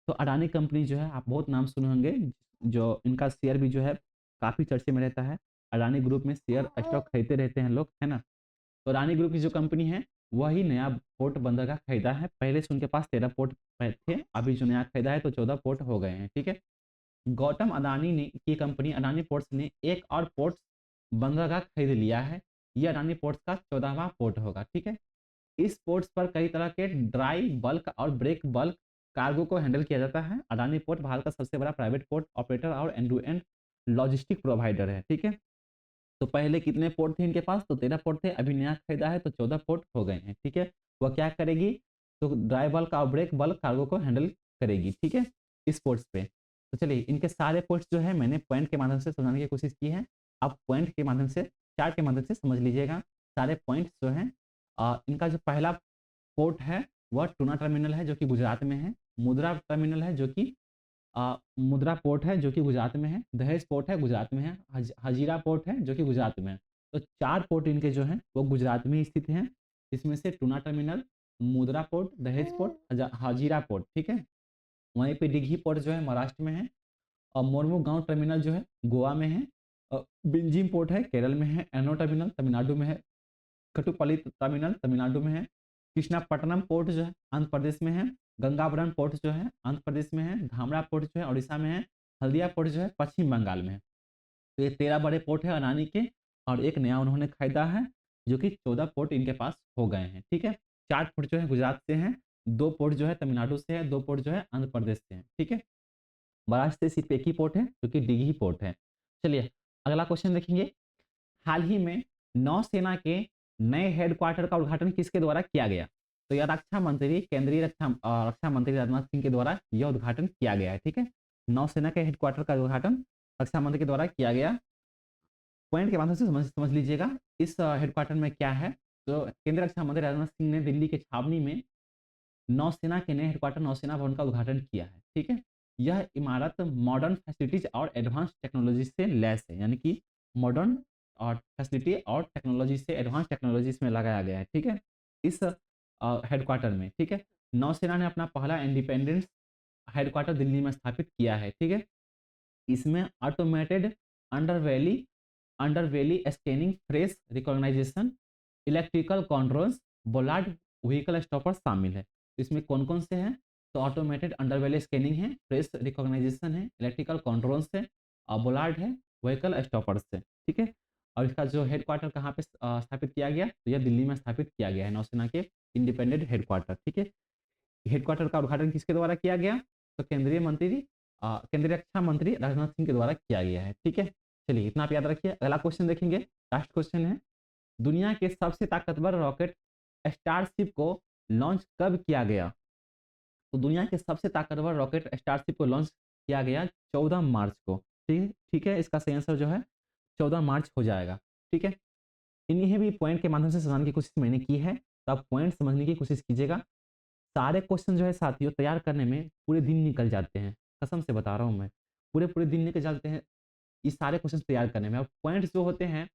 तो अडानी कंपनी जो है आप बहुत नाम सुने होंगे, जो इनका शेयर भी जो है काफ़ी चर्चे में रहता है। अडानी ग्रुप में शेयर स्टॉक खरीदते रहते हैं लोग, है ना। तो अडानी ग्रुप की जो कंपनी है वही नया पोर्ट बंदरगाह खरीदा है। पहले से उनके पास 13 पोर्ट थे, अभी जो नया खरीदा है तो 14 पोर्ट हो गए हैं, ठीक है। गौतम अडानी ने की कंपनी अडानी पोर्ट्स ने एक और पोर्ट बंदरगाह खरीद लिया है। ये अडानी पोर्ट्स का 14वां पोर्ट होगा, ठीक है। इस पोर्ट्स पर कई तरह के ड्राई बल्क और ब्रेक बल्क कार्गो को हैंडल किया जाता है। अडानी पोर्ट भारत का सबसे बड़ा प्राइवेट पोर्ट ऑपरेटर और end to end logistic provider है, ठीक है। तो पहले कितने पोर्ट थे इनके पास, तो 13 पोर्ट थे, अभी नया खरीदा है तो 14 पोर्ट हो गए हैं, ठीक है। वह क्या करेगी, तो ड्राई बल्क और ब्रेक बल्क कार्गो को हैंडल करेगी, ठीक है, इस पोर्ट्स पे। तो चलिए इनके सारे पोर्ट्स जो है मैंने पॉइंट के माध्यम से समझाने की कोशिश की है। आप पॉइंट के माध्यम से, चार्ट के माध्यम से समझ लीजिएगा सारे पॉइंट्स जो हैं। इनका जो पहला पोर्ट है वह टूना टर्मिनल है जो कि गुजरात में है। मुद्रा टर्मिनल है जो कि मुद्रा पोर्ट है जो कि गुजरात में है। दहेज पोर्ट है गुजरात में है। हजीरा पोर्ट है जो कि गुजरात में है। तो 4 पोर्ट इनके जो हैं वो गुजरात में स्थित हैं। इसमें से टूना टर्मिनल, मुद्रा पोर्ट, दहेज पोर्ट, हजीरा पोर्ट, ठीक है। वहीं पे दिघी पोर्ट जो है महाराष्ट्र में है। और मोरमू गांव टर्मिनल जो है गोवा में है। बिंजिम पोर्ट है केरल में है। एनो टर्मिनल तमिलनाडु में है। कटुपल्ली टर्मिनल तमिलनाडु में है। कृष्णापट्टनम पोर्ट जो है आंध्र प्रदेश में है। गंगावरम पोर्ट जो है आंध्र प्रदेश में है। धामरा पोर्ट जो है उड़ीसा में है। हल्दिया पोर्ट जो है पश्चिम बंगाल में है। तो ये 13 बड़े पोर्ट है अडानी के, और एक नया उन्होंने खरीदा है जो कि 14 पोर्ट इनके पास हो गए हैं, ठीक है। 4 पोर्ट जो है गुजरात से हैं, 2 पोर्ट जो है तमिलनाडु से है, 2 पोर्ट जो है आंध्र प्रदेश से है, ठीक है। महाराष्ट्र से सिर्फ एक ही पोर्ट है जो कि डिघी पोर्ट है। चलिए अगला क्वेश्चन देखेंगे। हाल ही में नौसेना के नए हेडक्वार्टर का उद्घाटन किसके द्वारा किया गया, तो यह रक्षा मंत्री, केंद्रीय रक्षा मंत्री राजनाथ सिंह के द्वारा यह उद्घाटन किया गया है, ठीक है। नौसेना के हेडक्वार्टर का उद्घाटन रक्षा मंत्री के द्वारा किया गया। पॉइंट के माध्यम से समझ लीजिएगा इस हेडक्वार्टर में क्या है। तो केंद्रीय रक्षा मंत्री राजनाथ सिंह ने दिल्ली के छावनी में नौसेना के नए हेडक्वार्टर नौसेना भवन का उद्घाटन किया है, ठीक है। यह इमारत मॉडर्न फैसिलिटीज और एडवांस टेक्नोलॉजी से लैस है, यानी कि मॉडर्न और फैसिलिटी और टेक्नोलॉजी से एडवांस टेक्नोलॉजी इसमें लगाया गया है, ठीक है, इस हेडक्वार्टर में, ठीक है। नौसेना ने अपना पहला इंडिपेंडेंस हेडक्वार्टर दिल्ली में स्थापित किया है, ठीक है। इसमें automated under vehicle under vehicle scanning, face recognition, electrical controls, bollard vehicle stopper शामिल है। तो इसमें कौन कौन से हैं, तो ऑटोमेटेड अंडरवैली स्कैनिंग है, फेस रिकॉग्नाइजेशन है, इलेक्ट्रिकल कंट्रोल्स है, और बोलार्ड है, व्हीकल स्टॉपर्स है, ठीक है। और इसका जो हेडक्वार्टर कहाँ पे स्थापित किया गया, तो यह दिल्ली में स्थापित किया गया है, नौसेना के इंडिपेंडेंट हेडक्वार्टर, ठीक है। हेडक्वार्टर का उद्घाटन किसके द्वारा किया गया, तो केंद्रीय रक्षा मंत्री राजनाथ सिंह के द्वारा किया गया है, ठीक है। चलिए इतना आप याद रखिए। अगला क्वेश्चन देखेंगे, लास्ट क्वेश्चन है। दुनिया के सबसे ताकतवर रॉकेट स्टारशिप को लॉन्च कब किया गया, तो दुनिया के सबसे ताकतवर रॉकेट स्टारशिप को लॉन्च किया गया 14 मार्च को, ठीक है। इसका सही आंसर जो है 14 मार्च हो जाएगा, ठीक है। इन्हीं भी पॉइंट के माध्यम से समझने की कोशिश मैंने की है, तो आप पॉइंट समझने की कोशिश कीजिएगा। सारे क्वेश्चन जो है साथियों तैयार करने में पूरे दिन निकल जाते हैं, कसम से बता रहा हूँ मैं, पूरे पूरे दिन निकल जाते हैं ये सारे क्वेश्चन तैयार करने में। और पॉइंट्स जो होते हैं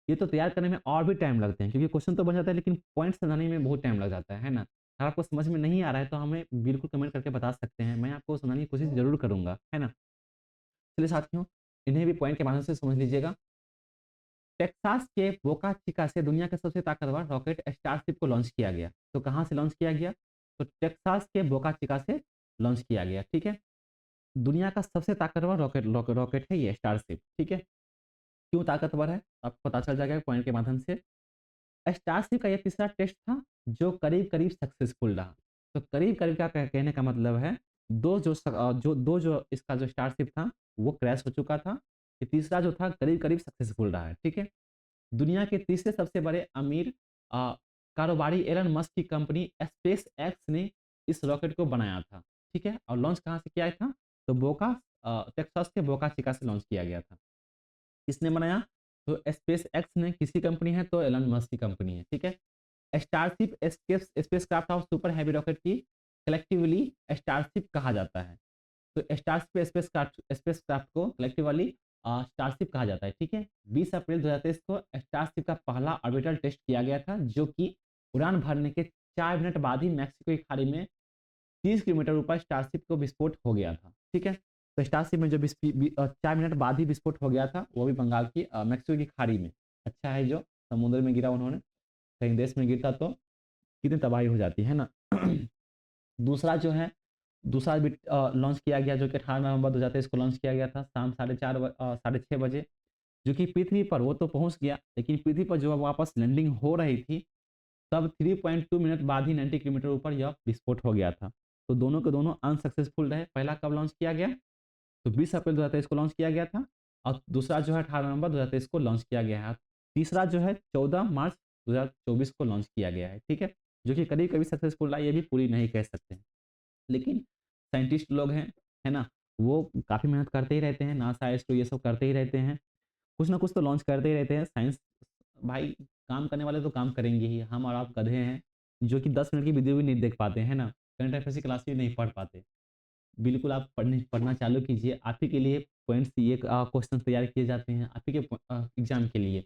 ये तो तैयार करने में और भी टाइम लगते हैं, क्योंकि क्वेश्चन तो बन जाता है लेकिन पॉइंट्स समझाने में बहुत टाइम लग जाता है ना। अगर आपको समझ में नहीं आ रहा है तो हमें बिल्कुल कमेंट करके बता सकते हैं, मैं आपको समझाने की कोशिश जरूर करूंगा, है ना। चलिए साथियों इन्हें भी पॉइंट के माध्यम से समझ लीजिएगा। टेक्सास के बोका चिका से दुनिया के सबसे ताकतवर रॉकेट स्टारशिप को लॉन्च किया गया। तो कहाँ से लॉन्च किया गया, तो टेक्सास के बोका चिका से लॉन्च किया गया, ठीक है। दुनिया का सबसे ताकतवर रॉकेट है ये स्टारशिप, ठीक है। क्यों ताकतवर है आपको पता चल जाएगा पॉइंट के माध्यम से। स्टारशिप का ये तीसरा टेस्ट था जो करीब करीब सक्सेसफुल रहा। तो करीब करीब का कहने का मतलब है दो जो इसका जो स्टारशिप था वो क्रैश हो चुका था। ये तीसरा जो था करीब करीब सक्सेसफुल रहा है, ठीक है। दुनिया के तीसरे सबसे बड़े अमीर अ, कारोबारी एलन मस्क की कंपनी स्पेस एक्स ने इस रॉकेट को बनाया था, ठीक है। और लॉन्च कहाँ से किया था, तो टेक्सास के बोका चिका से लॉन्च किया गया था। किसने बनाया, तो स्पेस एक्स ने किसकी कंपनी है, तो एलन मस्क की कंपनी है, ठीक है। Starship spacecraft of super heavy rocket की कलेक्टिवली स्टारशिप कहा जाता है। तो स्टारशिप स्पेसक्राफ्ट को कलेक्टिवली स्टारशिप कहा जाता है, ठीक है। 20 अप्रैल 2023 को स्टारशिप का पहला ऑर्बिटल टेस्ट किया गया था जो कि उड़ान भरने के 4 मिनट बाद ही मैक्सिको की खाड़ी में 30 किलोमीटर ऊपर स्टारशिप को विस्फोट हो गया था। ठीक है, तो स्टारशिप में जो 4 मिनट बाद ही विस्फोट हो गया था, वो भी बंगाल की मैक्सिको की खाड़ी में। अच्छा है जो समुद्र में गिरा उन्होंने, कहीं देश में गिरता तो कितनी तबाही हो जाती है ना। दूसरा जो है, दूसरा भी लॉन्च किया गया, जो कि 18 नवंबर 2023 को लॉन्च किया गया था शाम 6:30 बजे, जो कि पृथ्वी पर वो तो पहुंच गया, लेकिन पृथ्वी पर जो वापस लैंडिंग हो रही थी तब 3.2 मिनट बाद ही 90 किलोमीटर ऊपर यह विस्फोट हो गया था। तो दोनों के दोनों अनसक्सेसफुल रहे। पहला कब लॉन्च किया गया, तो 20 अप्रैल 2023 को लॉन्च किया गया था, और दूसरा जो है 18 नवंबर 2023 को लॉन्च किया गया है। तीसरा जो है 14 मार्च 2024 को लॉन्च किया गया है। ठीक है, जो कि कभी कभी सक्सेसफुल रहा, ये भी पूरी नहीं कह सकते हैं, लेकिन साइंटिस्ट लोग हैं, है ना, वो काफ़ी मेहनत करते ही रहते हैं, नासा इसरो ये सब करते ही रहते हैं, कुछ ना कुछ तो लॉन्च करते ही रहते हैं। साइंस भाई, काम करने वाले तो काम करेंगे ही, हम और आप गधे हैं जो कि 10 मिनट की वीडियो भी नहीं देख पाते हैं ना, करंट अफेयर्स की क्लास भी नहीं पढ़ पाते। बिल्कुल आप पढ़ना चालू कीजिए, आप ही के लिए पॉइंट्स, ये क्वेश्चन तैयार किए जाते हैं आप ही के एग्जाम के लिए।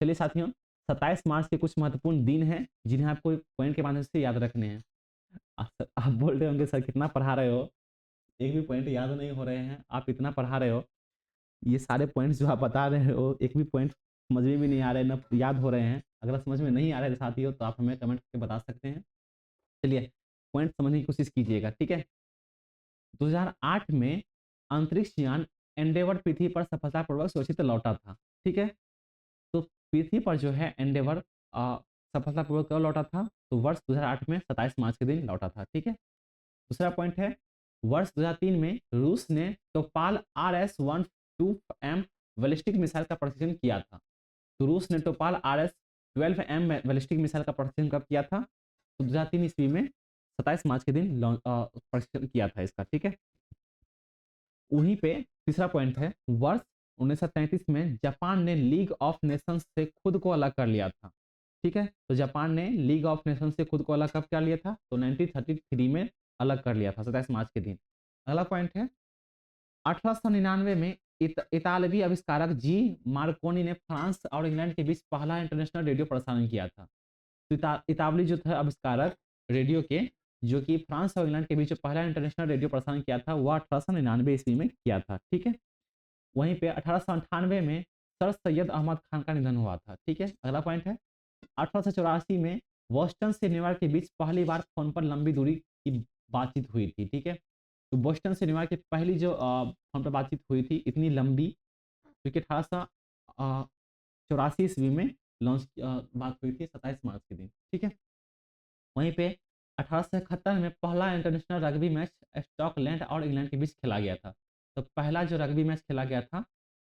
चलिए साथियों, 27 मार्च के कुछ महत्वपूर्ण दिन हैं जिन्हें आपको पॉइंट के माध्यम से याद रखने हैं। आप बोल रहे होंगे सर कितना पढ़ा रहे हो, एक भी पॉइंट याद नहीं हो रहे हैं, आप इतना पढ़ा रहे हो, ये सारे पॉइंट्स जो आप बता रहे हो एक भी पॉइंट समझ में भी नहीं आ रहे, ना याद हो रहे हैं। अगर समझ में नहीं आ रहे साथियों तो आप हमें कमेंट करके बता सकते हैं। चलिए पॉइंट समझने की कोशिश कीजिएगा। ठीक है, 2008 में अंतरिक्ष यान एंडेवर पृथ्वी पर सफलतापूर्वक सुरक्षित लौटा था। ठीक है, तो पृथ्वी पर जो है एंडेवर सफलतापूर्वक कब लौटा था, तो वर्ष 2008 में 27 मार्च के दिन लौटा था। ठीक है, दूसरा पॉइंट है, वर्ष 2003 में रूस ने टोपाल RS-12M बैलिस्टिक मिसाइल का परीक्षण किया था। तो रूस ने टोपाल RS-12M बैलिस्टिक मिसाइल का परीक्षण कब किया था, तो 2003 ईस्वी में 27 मार्च के दिन परीक्षण किया था इसका। ठीक है, वहीं पे तीसरा पॉइंट है, वर्ष 1933 में जापान ने लीग ऑफ नेशंस से खुद को अलग कर लिया था। ठीक है, तो जापान ने लीग ऑफ नेशंस से खुद को अलग कब कर लिया था, तो 1933 में अलग कर लिया था 27 मार्च के दिन। अगला पॉइंट है, 1899 में इतालवी आविष्कारक जी मार्कोनी ने फ्रांस और इंग्लैंड के बीच पहला इंटरनेशनल रेडियो प्रसारण किया था। तो इतालवी जो था आविष्कारक रेडियो के, जो कि फ्रांस और इंग्लैंड के बीच पहला इंटरनेशनल रेडियो प्रसारण किया था, वह 1899 ईस्वी में किया था। ठीक है, वहीं पे 1898 में सर सैयद अहमद खान का निधन हुआ था। ठीक है, अगला पॉइंट है, 1884 में बोस्टन से न्यूयॉर्क के बीच पहली बार फोन पर लंबी दूरी की बातचीत हुई थी। ठीक है, तो बोस्टन से न्यूयॉर्क की पहली जो फोन पर बातचीत हुई थी इतनी लंबी, जो कि 1884 ईस्वी में लॉन्च बात हुई थी 27 मार्च के दिन। ठीक है, वहीं पे 1871 में पहला इंटरनेशनल रग्बी मैच स्कॉटलैंड और इंग्लैंड के बीच खेला गया था। तो पहला जो रग्बी मैच खेला गया था,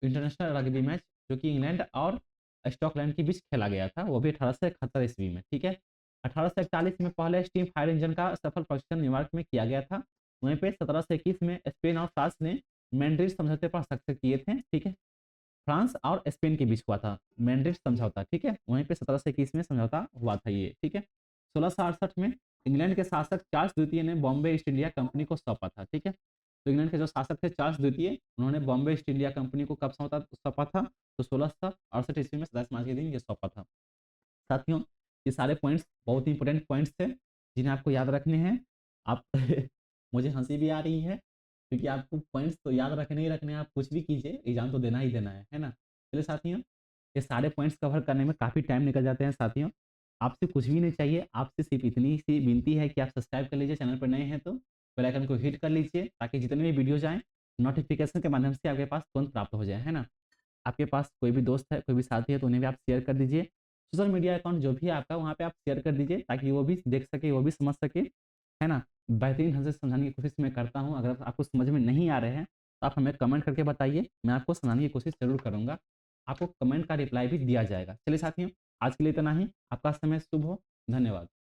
इंटरनेशनल रग्बी मैच, जो कि इंग्लैंड और स्कॉटलैंड के बीच खेला गया था, वो भी 1871 ईस्वी में। ठीक है, 1841 में पहले स्टीम फायर इंजन का सफल परीक्षण न्यूयॉर्क में किया गया था। वहीं पे 1721 में स्पेन और फ्रांस ने मैड्रिड समझौते पर हस्ताक्षर किए थे। ठीक है, फ्रांस और स्पेन के बीच हुआ था मैड्रिड समझौता। ठीक है, वहीं पे 1721 में समझौता हुआ था ये। ठीक है, 1668 में इंग्लैंड के शासक चार्ल्स द्वितीय ने बॉम्बे ईस्ट इंडिया कंपनी को सौंपा था। ठीक है, तो इंग्लैंड के जो शासक थे चार्ल्स द्वितीय, उन्होंने बॉम्बे ईस्ट इंडिया कंपनी को कब सौंपा था, तो 1668 ईस्वी में 27 मार्च के दिन ये सौंपा था। साथियों, ये सारे पॉइंट्स बहुत ही इंपॉर्टेंट पॉइंट्स थे जिन्हें आपको याद रखने हैं। आप मुझे हंसी भी आ रही है क्योंकि आपको पॉइंट्स तो याद रखने ही रखने हैं, आप कुछ भी कीजिए, एग्जाम तो देना ही देना है ना। चलिए साथियों, ये सारे पॉइंट्स कवर करने में काफ़ी टाइम निकल जाते हैं साथियों। आपसे कुछ भी नहीं चाहिए, आपसे सिर्फ इतनी सी विनती है कि आप सब्सक्राइब कर लीजिए, चैनल पर नए हैं तो बेल आइकन को हिट कर लीजिए, ताकि जितने भी वीडियोज आएँ नोटिफिकेशन के माध्यम से आपके पास तुरंत प्राप्त हो जाए, है ना। आपके पास कोई भी दोस्त है, कोई भी साथी है, तो उन्हें भी आप शेयर कर दीजिए। सोशल मीडिया अकाउंट जो भी है आपका, वहाँ पे आप शेयर कर दीजिए, ताकि वो भी देख सके, वो भी समझ सके, है ना। बेहतरीन ढंग से समझाने की कोशिश मैं करता हूँ। अगर आपको समझ में नहीं आ रहे हैं तो आप हमें कमेंट करके बताइए, मैं आपको समझाने की कोशिश ज़रूर करूँगा। आपको कमेंट का रिप्लाई भी दिया जाएगा। चलिए साथियों, आज के लिए इतना ही। आपका समय शुभ हो। धन्यवाद।